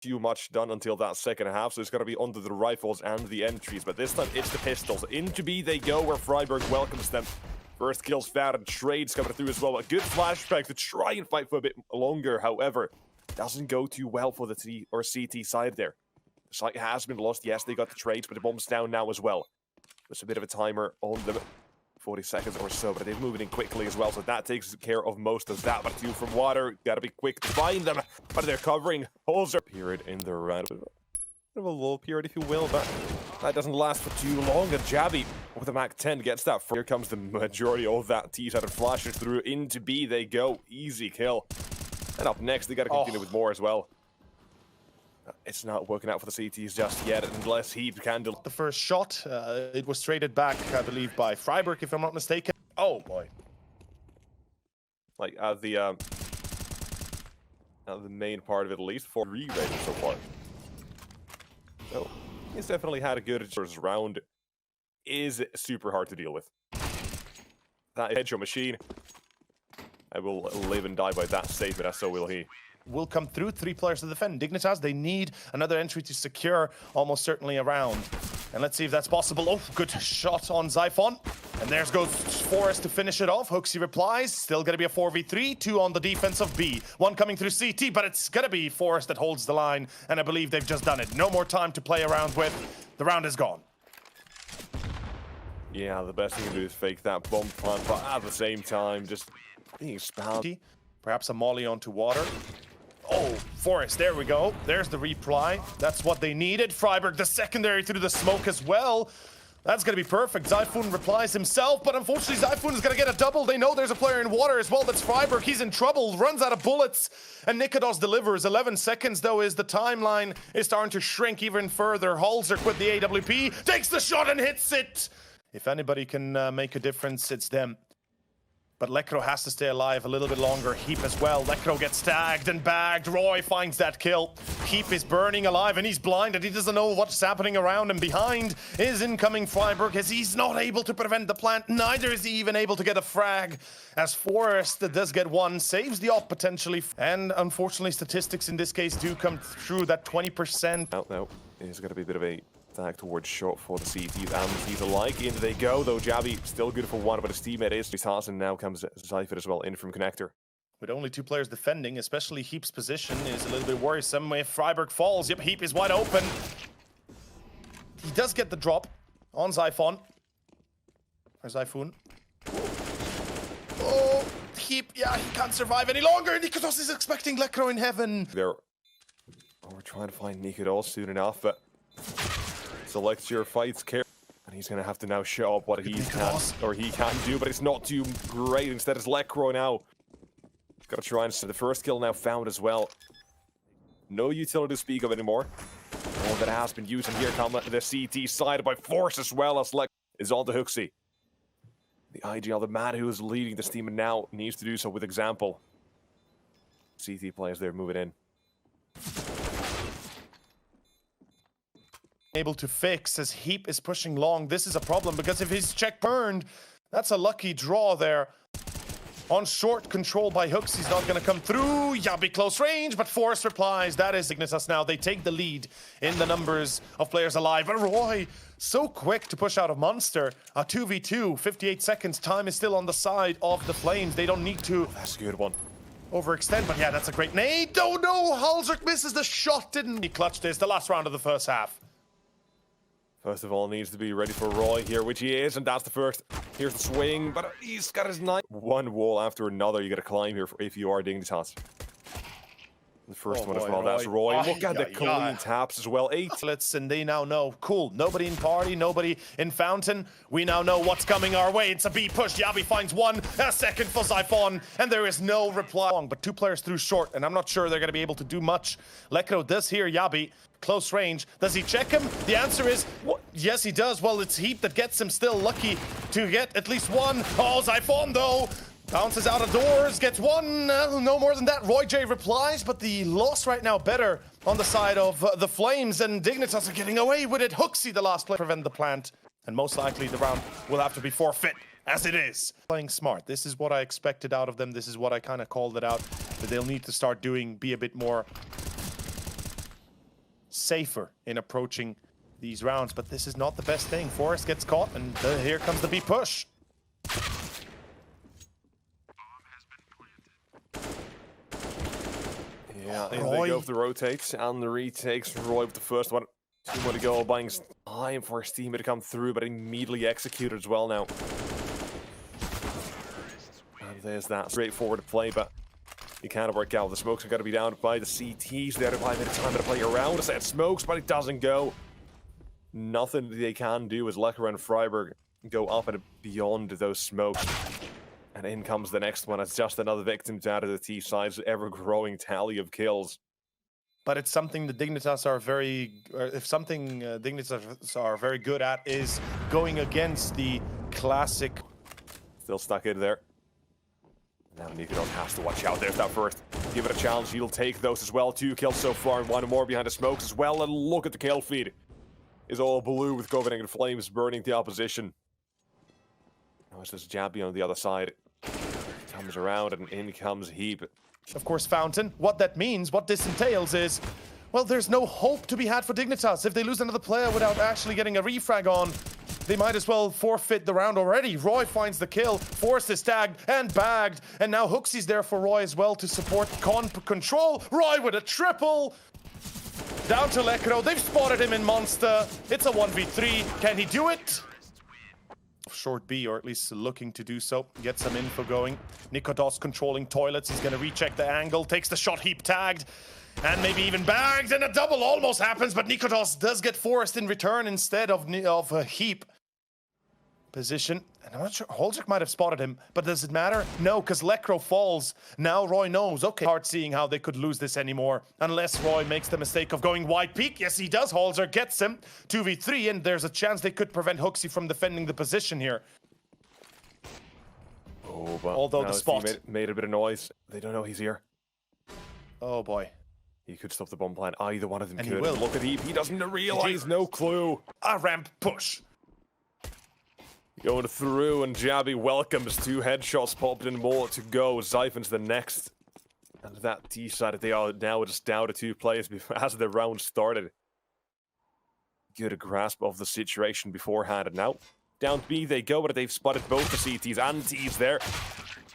Too much done until that second half, so it's got to be under the rifles and the entries. But this time it's the pistols. Into B they go, where friberg welcomes them. First kills found and trades coming through as well. A good flashback to try and fight for a bit longer. However, doesn't go too well for the T or CT side there. The site has been lost. Yes, they got the trades, but the bomb's down now as well. There's a bit of a timer on them. 40 seconds or so, but they're moving in quickly as well, so that takes care of most of that. But two from water, gotta be quick to find them. But they're covering hallzerk period in the round. Bit of a lull period, if you will, but that doesn't last for too long. And jabbi with a Mac 10 gets that. Here comes the majority of that T-side and flashes through into B. They go, easy kill. And up next, they gotta continue with more as well. It's not working out for the CTs just yet, unless HEAP can do the first shot. It was traded back, I believe, by friberg, if I'm not mistaken. Oh boy! Like the main part of it, at least for re-rated so far. So he's definitely had a good first round. Is super hard to deal with. That headshot machine. I will live and die by that statement, as so will he. Will come through. 3 players to defend. Dignitas, they need another entry to secure almost certainly a round. And let's see if that's possible. Oh, good shot on Zyphon. And there's goes f0rest to finish it off. HooXi replies. Still going to be a 4v3. 2 on the defense of B. 1 coming through CT, but it's going to be f0rest that holds the line. And I believe they've just done it. No more time to play around with. The round is gone. Yeah, the best thing to do is fake that bomb plant, but at the same time, just being spammed. Perhaps a molly onto water. Oh, f0rest, there we go. There's the reply. That's what they needed. friberg, the secondary through the smoke as well. That's going to be perfect. Zyphon replies himself, but unfortunately Zyphon is going to get a double. They know there's a player in water as well. That's friberg. He's in trouble, runs out of bullets, and nicoodoz delivers. 11 seconds, though, is the timeline is starting to shrink even further. hallzerk with the AWP takes the shot and hits it. If anybody can make a difference, it's them. But lecro has to stay alive a little bit longer. HEAP as well. lecro gets tagged and bagged. roeJ finds that kill. HEAP is burning alive and he's blinded. He doesn't know what's happening around him. Behind is incoming friberg as he's not able to prevent the plant. Neither is he even able to get a frag. As f0rest does get one, saves the op potentially. And unfortunately, statistics in this case do come through that 20%. No, it's going to be a bit of a tag towards shot for the CTs and the Ts alike. In they go, though. jabbi still good for one, but his teammate is tossed, and now comes Zyphon as well in from connector. With only 2 players defending, especially HEAP's position is a little bit worrisome. If friberg falls, yep, HEAP is wide open. He does get the drop on Zyphon. Or Zyphon. Oh, HEAP, yeah, he can't survive any longer. nicoodoz is expecting lecro in heaven. We're trying to find nicoodoz soon enough, but select your fights care, and he's gonna have to now show up what he can do, but it's not too great. Instead, it's lecro now. Gotta try and see the first kill now found as well. No utility to speak of anymore. All that has been used, and here come the CT side by f0rest as well as lecro is on to HooXi. The IGL, the man who is leading this team and now needs to do so with example. CT players there moving in. Able to fix as HEAP is pushing long. This is a problem because if his check burned, that's a lucky draw there. On short, control by HooXi. He's not going to come through. jabbi close range, but f0rest replies. That is Dignitas now. They take the lead in the numbers of players alive. But roeJ, so quick to push out a monster. A 2v2, 58 seconds. Time is still on the side of the Flames. They don't need to. That's a good one. Overextend, but yeah, that's a great nade. Oh no, hallzerk misses the shot. Didn't he clutch this? The last round of the first half. First of all, needs to be ready for roeJ here, which he is, and that's the first. Here's the swing, but he's got his knife. One wall after another, you got to climb here if you are Dignitas. The first one as well, that's roeJ. Look at the clean taps as well. 8. And they now know, cool, nobody in party, nobody in fountain. We now know what's coming our way. It's a B push. jabbi finds one, a second for Zyphon, and there is no reply. But 2 players through short, and I'm not sure they're going to be able to do much. lecro does hear jabbi. Close range. Does he check him? The answer is, yes, he does. Well, it's HEAP that gets him still lucky to get at least one. Oh, Zyphon, though, bounces out of doors, gets one. No more than that. roeJ replies, but the loss right now better on the side of the Flames, and Dignitas are getting away with it. HooXi, the last player, prevent the plant, and most likely the round will have to be forfeit, as it is. Playing smart. This is what I expected out of them. This is what I kind of called it out, that they'll need to start doing, be a bit more safer in approaching these rounds, but this is not the best thing. Forest gets caught, and here comes the B push. Yeah, in they go for the rotates and the retakes. roeJ with the first one. 2 more to go, buying time for his teammate to come through, but immediately executed as well now. And there's that straightforward play, but it can't work out. The smokes are going to be down by the CTs. They had to buy a bit of time to play around a set of smokes, but it doesn't go. Nothing they can do as lekr and friberg go up and beyond those smokes. And in comes the next one. It's just another victim to add to the T side's ever-growing tally of kills. But it's something the Dignitas are Dignitas are very good at is going against the classic. Still stuck in there. Now nicoodoz has to watch out. There's that first. Give it a challenge. He'll take those as well. 2 kills so far and 1 more behind the smokes as well. And look at the kill feed. Is all blue with Copenhagen Flames burning the opposition. Now it's just jabbi on the other side. Comes around and in comes HEAP. Of course, Fountain. What that means, what this entails is, well, there's no hope to be had for Dignitas. If they lose another player without actually getting a refrag on, they might as well forfeit the round already. roeJ finds the kill, Forest is tagged and bagged, and now HooXi's there for roeJ as well to support control. roeJ with a triple! Down to lekr. They've spotted him in Monster. It's a 1v3. Can he do it? Short B, or at least looking to do so. Get some info going. nicoodoz controlling toilets. He's going to recheck the angle. Takes the shot. HEAP tagged. And maybe even bagged. And a double almost happens, but nicoodoz does get Forest in return instead of HEAP. Position. And I'm not sure. hallzerk might have spotted him, but does it matter? No, because lekr falls. Now roeJ knows. Okay, hard seeing how they could lose this anymore. Unless roeJ makes the mistake of going wide peak. Yes, he does. hallzerk gets him. 2v3, and there's a chance they could prevent HooXi from defending the position here. Oh, but although the spot made a bit of noise. They don't know he's here. Oh boy. He could stop the bomb plan. Either one of them and could. He will. Look at HEAP. He doesn't realize. No clue. A ramp push. Going through, and jabbi welcomes 2 headshots popped in, more to go. Zyphon's the next. And that T side, they are now just down to 2 players as the round started. Good grasp of the situation beforehand, and now down B they go, but they've spotted both the CTs and Ts there.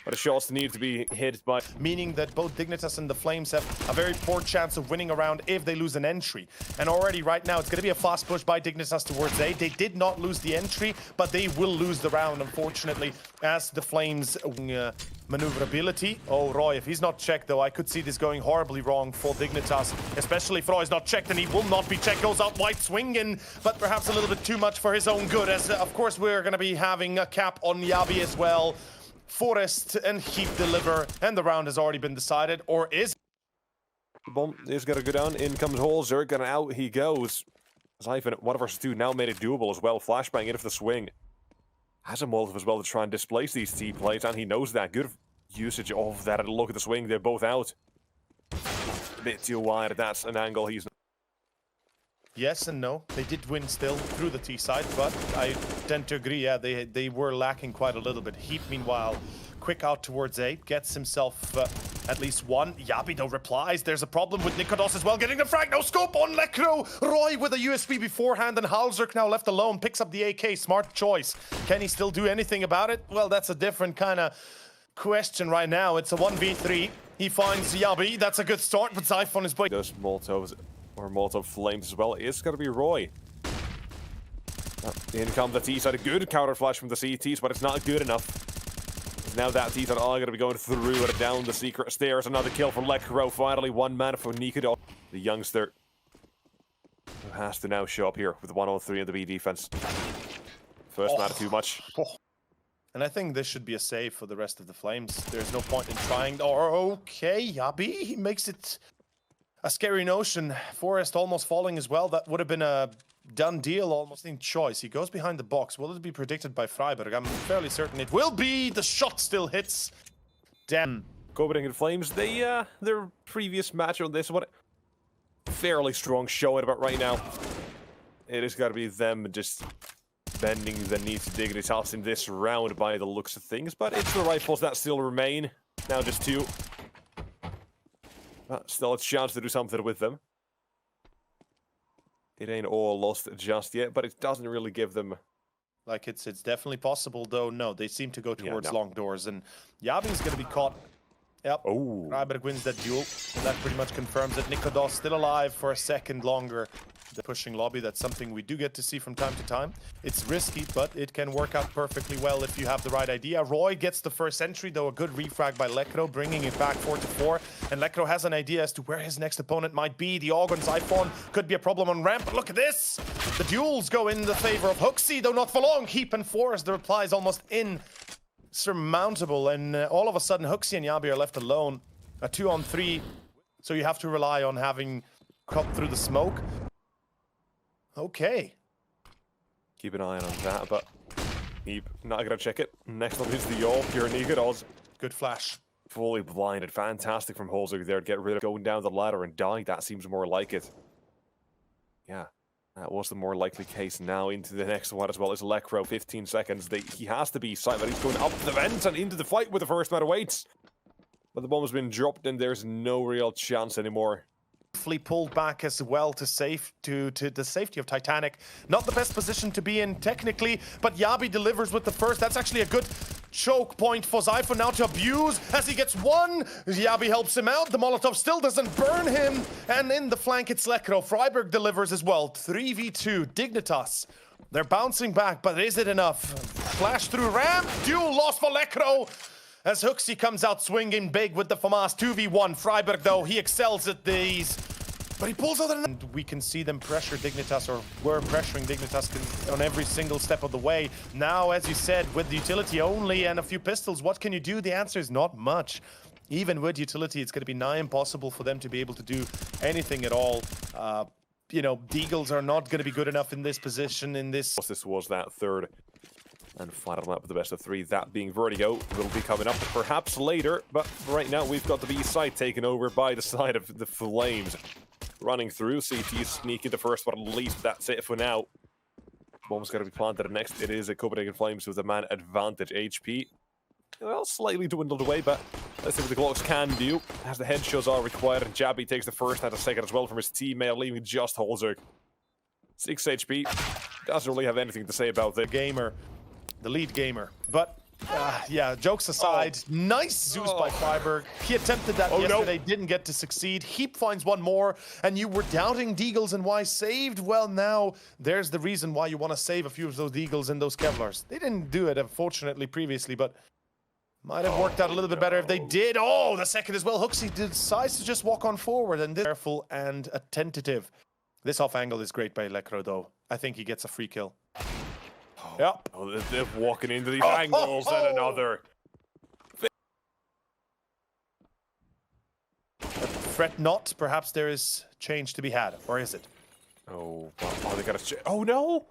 But the shots need to be hit by... Meaning that both Dignitas and the Flames have a very poor chance of winning a round if they lose an entry. And already right now, it's going to be a fast push by Dignitas towards A. They did not lose the entry, but they will lose the round, unfortunately, as the Flames... maneuverability. Oh, roeJ, if he's not checked, though, I could see this going horribly wrong for Dignitas, especially if roeJ is not checked, and he will not be checked. Goes out wide swinging, but perhaps a little bit too much for his own good, as, of course, we're going to be having a cap on jabbi as well. Forest and HEAP deliver, and the round has already been decided, or is... The bomb is going to go down. In comes hallzerk, and out he goes. Zyphon, 1 vs 2, now made it doable as well. Flashbang in for the swing. Has a molotov as well to try and displace these T plays, and he knows that. Good usage of that, and look at the swing. They're both out. A bit too wide. That's an angle he's... Yes and no. They did win still through the T side, but I tend to agree, yeah, they were lacking quite a little bit. HEAP, meanwhile, quick out towards A, gets himself at least 1. jabbi, though, replies. There's a problem with nicoodoz as well, getting the frag. No scope on lekr. roeJ with a USB beforehand, and hallzerk now left alone. Picks up the AK. Smart choice. Can he still do anything about it? Well, that's a different kind of question right now. It's a 1v3. He finds jabbi. That's a good start, but Zyphon is... Those molotovs... or molotov flames as well. It's going to be roeJ. In comes the T side. A good counter flash from the CTs, but it's not good enough. Now that T side are going to be going through and down the secret stairs. Another kill from lekr. Finally, 1 man for nicoodoz. The youngster who has to now show up here with 1-on-3 in the B defense. First man too much. And I think this should be a save for the rest of the Flames. There's no point in trying. Or okay, jabbi, he makes it a scary notion. Forest almost falling as well. That would have been a done deal, almost in choice. He goes behind the box. Will it be predicted by friberg? I'm fairly certain it will be. The shot still hits. Damn. Copenhagen Flames, their previous match on this one, fairly strong showing about right now. It has got to be them just bending the knee to Dignitas in this round by the looks of things, but it's the rifles that still remain. Now just 2. But still a chance to do something with them. it ain't all lost just yet, but it doesn't really give them... Like, it's definitely possible, though. No, they seem to go towards no. long doors, and jabbi's going to be caught. Yep. Oh. friberg wins that duel, and that pretty much confirms that nicoodoz still alive for a second longer. The pushing lobby, that's something we do get to see from time to time. It's risky, but it can work out perfectly well if you have the right idea. roeJ gets the first entry, though a good refrag by Lekro, bringing it back 4-4. And Lekro has an idea as to where his next opponent might be. The AUG on Zyphon could be a problem on ramp, but look at this! The duels go in the favor of HooXi, though not for long. HEAP and Force, the reply is almost insurmountable, and all of a sudden HooXi and jabbi are left alone. A 2-on-3, so you have to rely on having cut through the smoke. Okay. Keep an eye on that, but HEAP not gonna check it. Next up is the all pure nicoodoz. Good flash. Fully blinded. Fantastic from hallzerk there to get rid of going down the ladder and die. That seems more like it. Yeah, that was the more likely case. Now into the next one as well as Lekro. 15 seconds. He has to be sight, but he's going up the vents and into the fight with the first man awaits. But the bomb has been dropped and there's no real chance anymore. Pulled back as well to the safety of Titanic. Not the best position to be in technically, but jabbi delivers with the first. That's actually a good choke point for Zyphon now to abuse as he gets one. jabbi helps him out. The Molotov still doesn't burn him. And in the flank, it's Lekro. friberg delivers as well. 3v2. Dignitas. They're bouncing back, but is it enough? Flash through ramp. Duel lost for Lekro. As HooXi comes out swinging big with the FAMAS 2v1. friberg, though, he excels at these. But he pulls out and we can see them pressure Dignitas, or we're pressuring Dignitas on every single step of the way. Now, as you said, with the utility only and a few pistols, what can you do? The answer is not much. Even with utility, it's going to be nigh impossible for them to be able to do anything at all. You know, deagles are not going to be good enough in this position, in this... This was that third and final map with the best of three, that being Vertigo, will be coming up perhaps later, but right now we've got the B side taken over by the side of the Flames. Running through, CT sneaking the first, but at least that's it for now. Bomb's got to be planted next. It is a Copenhagen Flames with a man advantage. HP, well, slightly dwindled away, but let's see what the Glocks can do, as the headshots are required, and jabbi takes the first and a second as well from his teammate, leaving just hallzerk. 6 HP, doesn't really have anything to say about the gamer. The lead gamer. But, yeah, jokes aside, nice Zeus by friberg. He attempted that yesterday, didn't get to succeed. HEAP finds one more, and you were doubting deagles and why saved? Well, now, there's the reason why you want to save a few of those deagles and those Kevlars. They didn't do it, unfortunately, previously, but might have worked out a little bit better if they did. Oh, the second as well. HooXi decides to just walk on forward, and this careful and attentive. This off angle is great by Lekro, though. I think he gets a free kill. Yep. Oh, they're walking into these angles and another. Fret not. Perhaps there is change to be had, or is it? Oh, they got to. Oh no!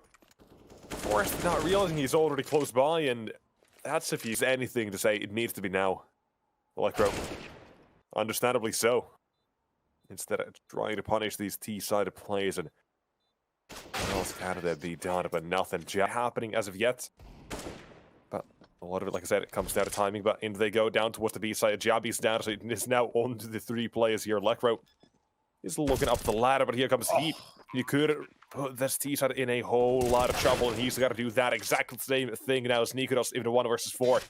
Forrest not realizing he's already close by, and that's if he's anything to say. It needs to be now. Lekro, understandably so. Instead of trying to punish these T-sided plays and. What else can there be done? But nothing happening as of yet. But a lot of it, like I said, it comes down to timing. But in they go down towards the B side. jabbi's down, so it's now on to the 3 players here. Lekro is looking up the ladder, but here comes HEAP. You could put this T side in a whole lot of trouble, and he's got to do that exact same thing now as nicoodoz, even a 1 versus 4.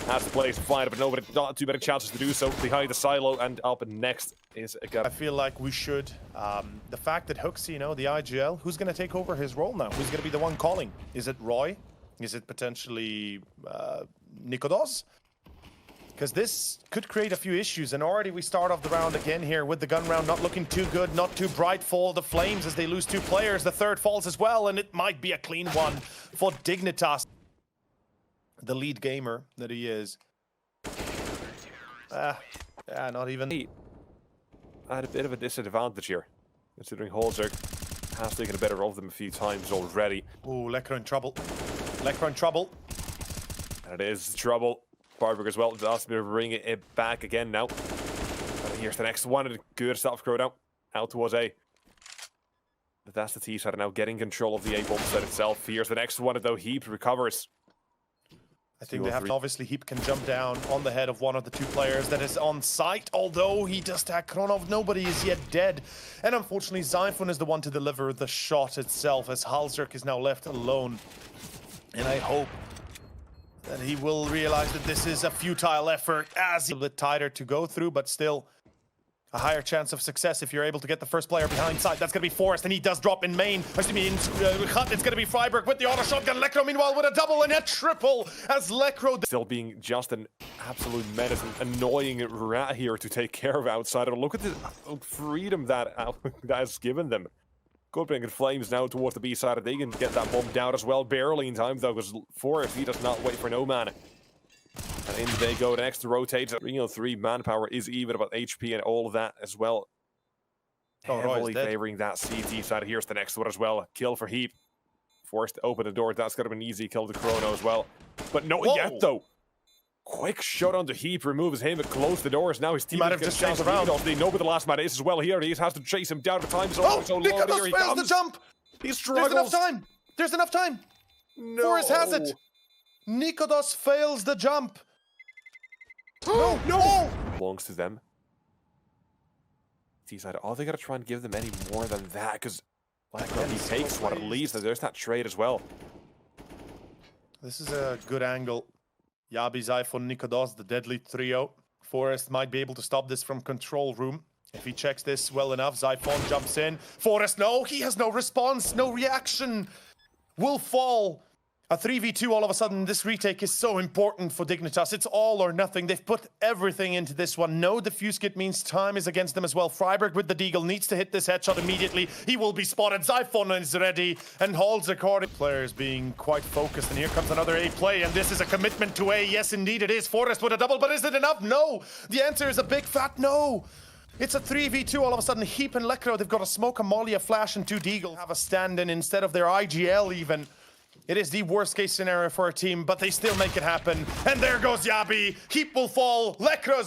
Has the place to find it, but not too many chances to do so. Behind the silo, and up next is again. I feel like we should. The fact that HooXi, you know, the IGL, who's going to take over his role now? Who's going to be the one calling? Is it roeJ? Is it potentially nicoodoz? Because this could create a few issues, and already we start off the round again here with the gun round not looking too good, not too bright for the Flames as they lose 2 players. The third falls as well, and it might be a clean one for Dignitas. The lead gamer that he is. Yeah, not even. I had a bit of a disadvantage here, considering hallzerk has taken a better of them a few times already. Ooh, Lekro in trouble. Lekro in trouble. And it is trouble. friberg as well. Does bring it back again now. And here's the next one. Good stuff, Crow down. Out towards A. But that's the T side now getting control of the A bomb set itself. Here's the next one, though. HEAP recovers. I think they have to, obviously, HEAP can jump down on the head of one of the two players that is on site, although he does tag Kronov. Nobody is yet dead. And unfortunately, Zyphon is the one to deliver the shot itself, as hallzerk is now left alone. And I hope that he will realize that this is a futile effort, as a little bit tighter to go through, but still a higher chance of success if you're able to get the first player behind side. That's going to be Forest, and he does drop in main. Excuse me, in HUT, it's going to be friberg with the auto shotgun. Lecro, meanwhile, with a double and a triple, as Lecro... Still being just an absolute menace and annoying rat here to take care of outside. And look at the freedom that has given them. Copenhagen Flames now towards the B side, and they can get that bomb down as well. Barely in time, though, because Forest, he does not wait for no man. And in they go next to rotate. 3 manpower is even about HP and all of that as well. Oh, heavily favoring that CT side. Here's the next one as well. Kill for HEAP. Forced to open the door. That's going to be an easy kill to Chrono as well. But not yet, though. Quick shot onto HEAP, removes him and close the doors. Now his team might have just chased around. They know where the last man is as well. Here he has to chase him down. The time's so long. Nicoodoz fails the jump. He struggles. There's enough time. There's enough time. No. Forest has it. Nicoodoz fails the jump. No! Belongs to them. T-side, they gotta try and give them any more than that, because he takes one at least. There's that trade as well. This is a good angle. Jabbi, Zyphon, nicoodoz, the deadly trio. Forest might be able to stop this from control room. If he checks this well enough, Zyphon jumps in. Forest, no, he has no response, no reaction. Will fall. A 3v2 all of a sudden. This retake is so important for Dignitas. It's all or nothing. They've put everything into this one. No defuse kit means time is against them as well. friberg with the deagle needs to hit this headshot immediately. He will be spotted. Zyphon is ready. And hallzerk players being quite focused. And here comes another A play. And this is a commitment to A. Yes, indeed it is. Forest with a double. But is it enough? No. The answer is a big fat no. It's a 3v2 all of a sudden. HEAP and Lecro, they've got a smoke, a molly, a flash, and 2 deagle. Have a stand-in instead of their IGL even. It is the worst case scenario for a team, but they still make it happen. And there goes Jabbi. HEAP will fall. Lecro's